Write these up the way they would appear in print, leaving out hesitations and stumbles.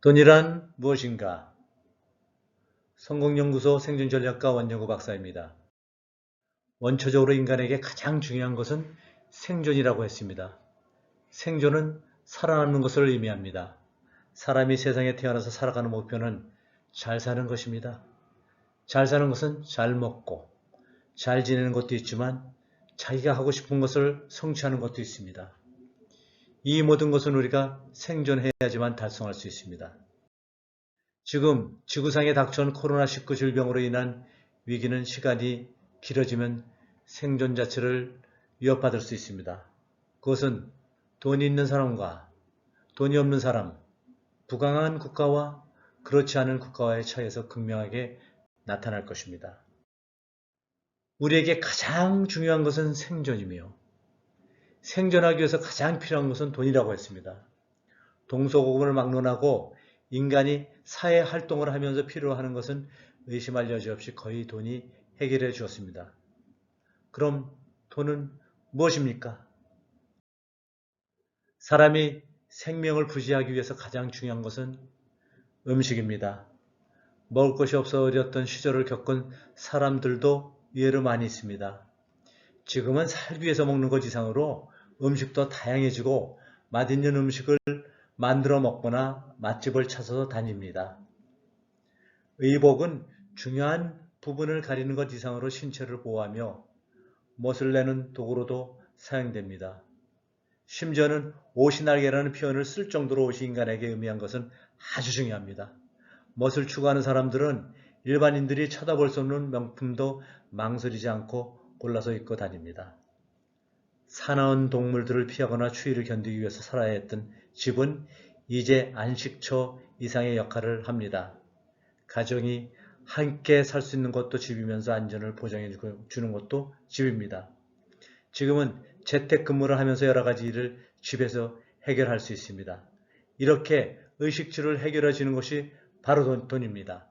돈이란 무엇인가? 성공연구소 생존전략가 원영구 박사입니다. 원초적으로 인간에게 가장 중요한 것은 생존이라고 했습니다. 생존은 살아남는 것을 의미합니다. 사람이 세상에 태어나서 살아가는 목표는 잘 사는 것입니다. 잘 사는 것은 잘 먹고 잘 지내는 것도 있지만 자기가 하고 싶은 것을 성취하는 것도 있습니다. 이 모든 것은 우리가 생존해야지만 달성할 수 있습니다. 지금 지구상에 닥쳐온 코로나19 질병으로 인한 위기는 시간이 길어지면 생존 자체를 위협받을 수 있습니다. 그것은 돈이 있는 사람과 돈이 없는 사람, 부강한 국가와 그렇지 않은 국가와의 차이에서 극명하게 나타날 것입니다. 우리에게 가장 중요한 것은 생존이며 생존하기 위해서 가장 필요한 것은 돈이라고 했습니다. 동서고금을 막론하고 인간이 사회 활동을 하면서 필요로 하는 것은 의심할 여지 없이 거의 돈이 해결해 주었습니다. 그럼 돈은 무엇입니까? 사람이 생명을 부지하기 위해서 가장 중요한 것은 음식입니다. 먹을 것이 없어 어려웠던 시절을 겪은 사람들도 의외로 많이 있습니다. 지금은 살기 위해서 먹는 것 이상으로 음식도 다양해지고 맛있는 음식을 만들어 먹거나 맛집을 찾아서 다닙니다. 의복은 중요한 부분을 가리는 것 이상으로 신체를 보호하며 멋을 내는 도구로도 사용됩니다. 심지어는 옷이 날개라는 표현을 쓸 정도로 옷이 인간에게 의미한 것은 아주 중요합니다. 멋을 추구하는 사람들은 일반인들이 쳐다볼 수 없는 명품도 망설이지 않고 골라서 입고 다닙니다. 사나운 동물들을 피하거나 추위를 견디기 위해서 살아야 했던 집은 이제 안식처 이상의 역할을 합니다. 가정이 함께 살 수 있는 것도 집이면서 안전을 보장해 주는 것도 집입니다. 지금은 재택근무를 하면서 여러 가지 일을 집에서 해결할 수 있습니다. 이렇게 의식주를 해결해 주는 것이 바로 돈입니다.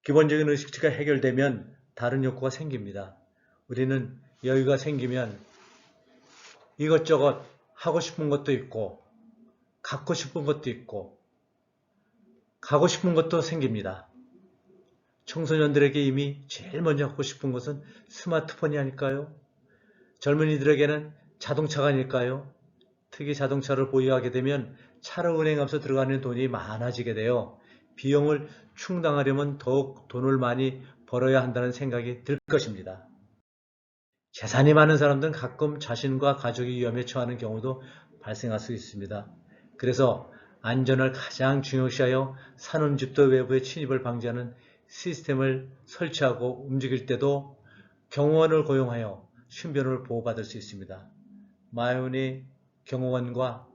기본적인 의식주가 해결되면 다른 욕구가 생깁니다. 우리는 여유가 생기면 이것저것 하고 싶은 것도 있고 갖고 싶은 것도 있고 가고 싶은 것도 생깁니다. 청소년들에게 이미 제일 먼저 갖고 싶은 것은 스마트폰이 아닐까요? 젊은이들에게는 자동차가 아닐까요? 특히 자동차를 보유하게 되면 차로 운행하면서 들어가는 돈이 많아지게 되어 비용을 충당하려면 더욱 돈을 많이 벌어야 한다는 생각이 들 것입니다. 재산이 많은 사람들은 가끔 자신과 가족이 위험에 처하는 경우도 발생할 수 있습니다. 그래서 안전을 가장 중요시하여 사는 집도 외부의 침입을 방지하는 시스템을 설치하고 움직일 때도 경호원을 고용하여 신변을 보호받을 수 있습니다. 마요니 경호원과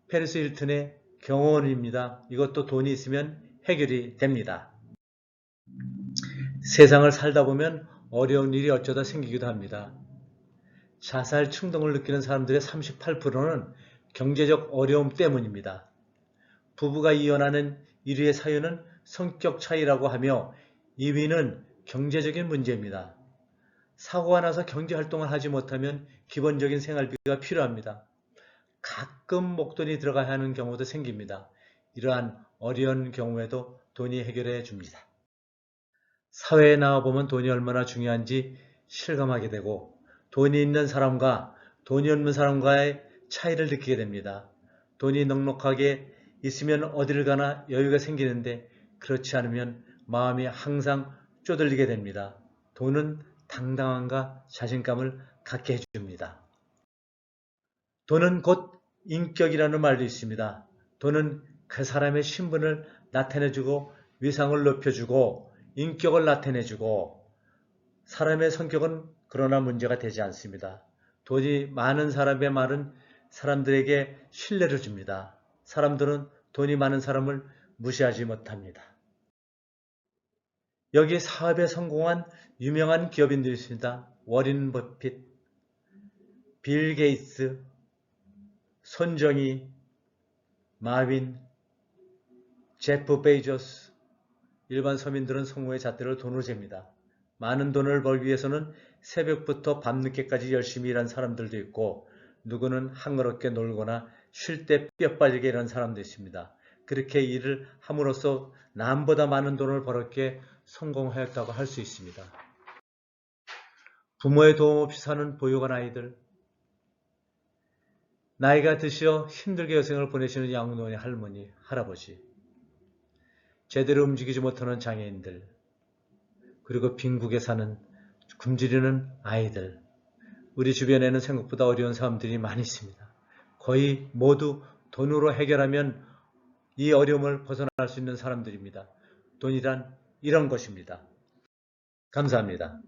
페리스 힐튼의 경호원입니다. 이것도 돈이 있으면 해결이 됩니다. 세상을 살다 보면 어려운 일이 어쩌다 생기기도 합니다. 자살 충동을 느끼는 사람들의 38%는 경제적 어려움 때문입니다. 부부가 이혼하는 1위의 사유는 성격 차이라고 하며 2위는 경제적인 문제입니다. 사고가 나서 경제활동을 하지 못하면 기본적인 생활비가 필요합니다. 가끔 목돈이 들어가야 하는 경우도 생깁니다. 이러한 어려운 경우에도 돈이 해결해 줍니다. 사회에 나와보면 돈이 얼마나 중요한지 실감하게 되고 돈이 있는 사람과 돈이 없는 사람과의 차이를 느끼게 됩니다. 돈이 넉넉하게 있으면 어디를 가나 여유가 생기는데 그렇지 않으면 마음이 항상 쪼들리게 됩니다. 돈은 당당함과 자신감을 갖게 해줍니다. 돈은 곧 인격이라는 말도 있습니다. 돈은 그 사람의 신분을 나타내주고 위상을 높여주고 인격을 나타내주고 사람의 성격은 그러나 문제가 되지 않습니다. 돈이 많은 사람의 말은 사람들에게 신뢰를 줍니다. 사람들은 돈이 많은 사람을 무시하지 못합니다. 여기 사업에 성공한 유명한 기업인들이 있습니다. 워린 버핏, 빌 게이츠, 손정희, 마윈, 제프 베이조스. 일반 서민들은 성공의 잣대를 돈으로 잽니다. 많은 돈을 벌기 위해서는 새벽부터 밤늦게까지 열심히 일한 사람들도 있고 누구는 한가롭게 놀거나 쉴 때 뼈 빠지게 일하는 사람도 있습니다. 그렇게 일을 함으로써 남보다 많은 돈을 벌었기에 성공하였다고 할 수 있습니다. 부모의 도움 없이 사는 보육원 아이들, 나이가 드시어 힘들게 여생을 보내시는 양로원의 할머니, 할아버지, 제대로 움직이지 못하는 장애인들, 그리고 빈국에 사는 굶주리는 아이들, 우리 주변에는 생각보다 어려운 사람들이 많이 있습니다. 거의 모두 돈으로 해결하면 이 어려움을 벗어날 수 있는 사람들입니다. 돈이란 이런 것입니다. 감사합니다.